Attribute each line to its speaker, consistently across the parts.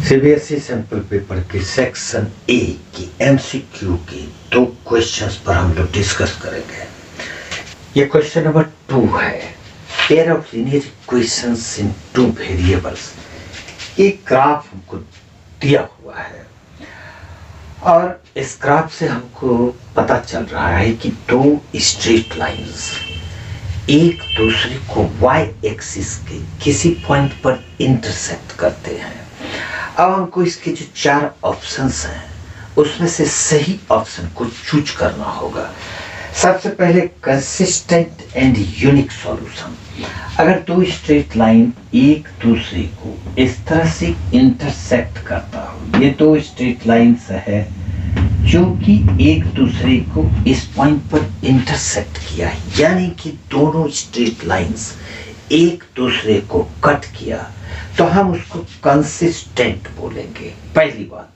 Speaker 1: CBSE sample paper के section A की MCQ के 2 क्वेश्चंस पर हम लोग डिस्कस करेंगे। ये क्वेश्चन नंबर 2 है, pair of linear equations in 2 variables. एक ग्राफ हमको दिया हुआ है और इस ग्राफ से हमको पता चल रहा है कि 2 स्ट्रेट लाइंस एक दूसरे को y एक्सिस के किसी पॉइंट पर इंटरसेक्ट करते हैं। अब हमको इसके जो 4 ऑप्शंस हैं उसमें से सही ऑप्शन को चूज करना होगा। सबसे पहले कंसिस्टेंट एंड यूनिक सॉल्यूशन। अगर 2 स्ट्रेट लाइन एक दूसरे को इस तरह से इंटरसेक्ट करता हो, ये 2 स्ट्रेट लाइंस है जो कि एक दूसरे को इस पॉइंट पर इंटरसेक्ट किया है, यानी कि दोनों स्ट्रेट लाइंस एक दूसरे को कट किया, तो हम उसको कंसिस्टेंट बोलेंगे। पहली बात।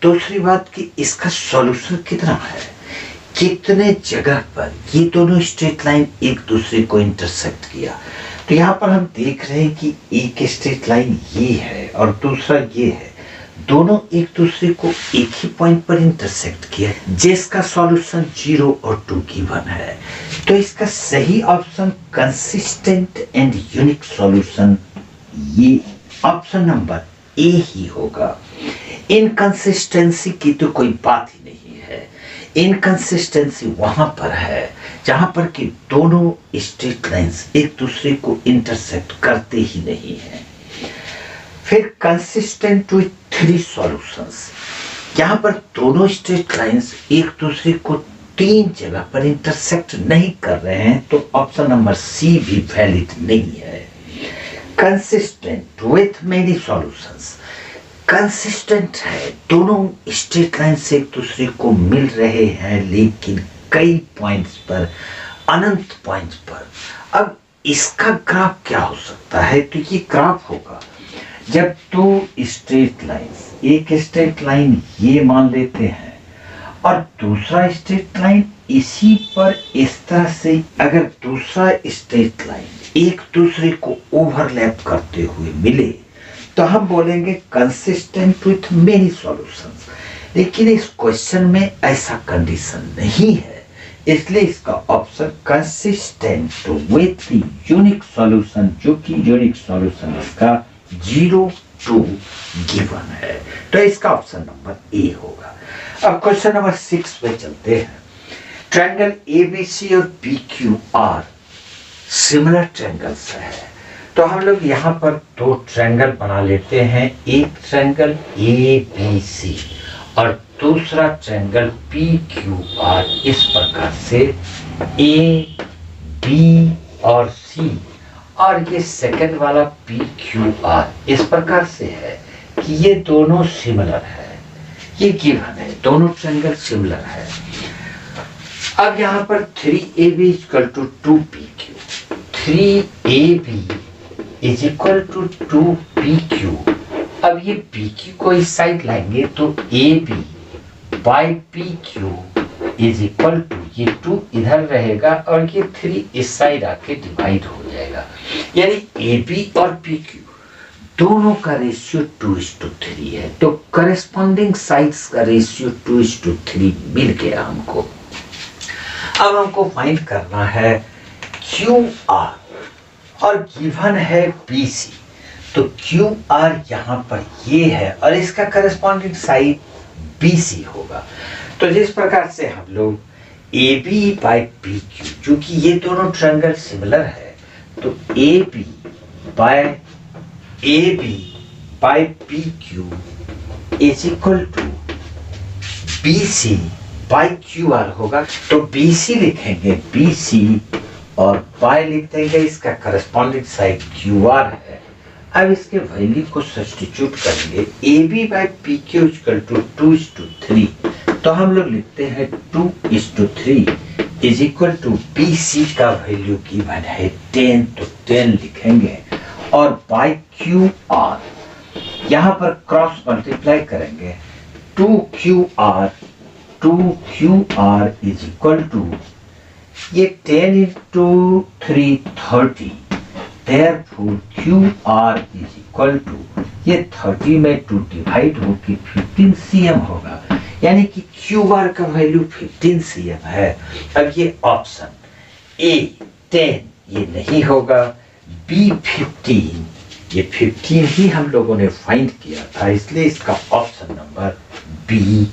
Speaker 1: दूसरी बात कि इसका सॉल्यूशन कितना है, कितने जगह पर ये दोनों स्ट्रेट लाइन एक दूसरे को इंटरसेक्ट किया। तो यहाँ पर हम देख रहे हैं कि एक स्ट्रेट लाइन ये है और दूसरा ये है, दोनों एक दूसरे को एक ही पॉइंट पर इंटरसेक्ट किया, जिसका सॉल्यूशन 0 और 2 गिवन है। तो इसका सही option consistent and unique solution ये ऑप्शन नंबर ए ही होगा। इनकंसिस्टेंसी की तो कोई बात ही नहीं है। इनकंसिस्टेंसी वहां पर है जहां पर कि दोनों स्ट्रेट लाइंस एक दूसरे को इंटरसेक्ट करते ही नहीं है। फिर कंसिस्टेंट विथ 3 सॉल्यूशंस। यहाँ पर दोनों स्ट्रेट लाइंस एक दूसरे को 3 जगह पर इंटरसेक्ट नहीं कर रहे हैं, तो ऑप्शन नंबर सी भी वैलिड नहीं है। Consistent with many solutions. Consistent है, दोनों स्ट्रेट लाइंस एक दूसरे को मिल रहे हैं लेकिन कई पॉइंट्स पर, अनंत पॉइंट्स पर। अब इसका ग्राफ क्या हो सकता है, तो ये ग्राफ होगा जब 2 स्ट्रेट लाइंस, एक स्ट्रेट लाइन ये मान लेते हैं और दूसरा स्ट्रेट लाइन इसी पर इस तरह से, अगर दूसरा स्ट्रेट लाइन एक दूसरे को ओवरलैप करते हुए मिले तो हम बोलेंगे कंसिस्टेंट विथ मेनी सॉल्यूशंस। लेकिन इस क्वेश्चन में ऐसा कंडीशन नहीं है, इसलिए इसका option consistent with unique solution, जो कि यूनिक सॉल्यूशन इसका 0 2 गिवन है। तो इसका ऑप्शन नंबर ए होगा। अब क्वेश्चन नंबर 6 पे चलते हैं। ट्रायंगल एबीसी और पीक्यूआर सिमिलर ट्रायंगल्स है, तो हम लोग यहाँ पर 2 ट्रायंगल बना लेते हैं। एक ट्रायंगल एबीसी और दूसरा ट्रायंगल पीक्यूआर। इस प्रकार से ए बी और सी, और ये सेकंड वाला PQR इस प्रकार से है कि ये दोनों सिमिलर है, ये गिवन है, दोनों ट्रायंगल सिमिलर है। अब यहाँ पर 3AB = 2PQ, 3AB = 2PQ। अब ये PQ को इस साइड लाएंगे तो AB by PQ = ये 2 इधर रहेगा और ये 3 इस साइड आके डिवाइड हो जाएगा, यानी AB और PQ दोनों का रेशियो 2:3 है। तो करेस्पॉन्डिंग साइड्स का रेशियो 2:3 मिल गया हमको। अब हमको फाइंड करना है QR और गिवन है BC। तो QR यहाँ पर ये है और इसका करेस्पॉन्डिंग साइड BC होगा। तो जिस प्रकार से हम लोग AB by PQ, जो कि ये दोनों ट्रायंगल सिमिलर है, तो AB by PQ = BC by QR होगा। तो BC लिखेंगे, BC और by लिख देंगे, इसका करस्पॉन्डिंग साइड QR है। अब इसके वैल्यू को सब्स्टिट्यूट करेंगे। AB by PQ = 2:3, तो हम लोग लिखते हैं 2:3 = BC का वैल्यू गिवन है 10, तो 10 लिखेंगे। और बाय QR यहाँ पर क्रॉस मल्टीप्लाई करेंगे, 2QR = ये 10 × 3 30, therefore QR = ये 30 में 2 डिवाइड होकर 15 cm होगा, यानी कि क्यू बार का वैल्यू 15 cm है। अब ये ऑप्शन ए 10 ये नहीं होगा, बी 15, ये 15 ही हम लोगों ने फाइंड किया था, इसलिए इसका ऑप्शन नंबर बी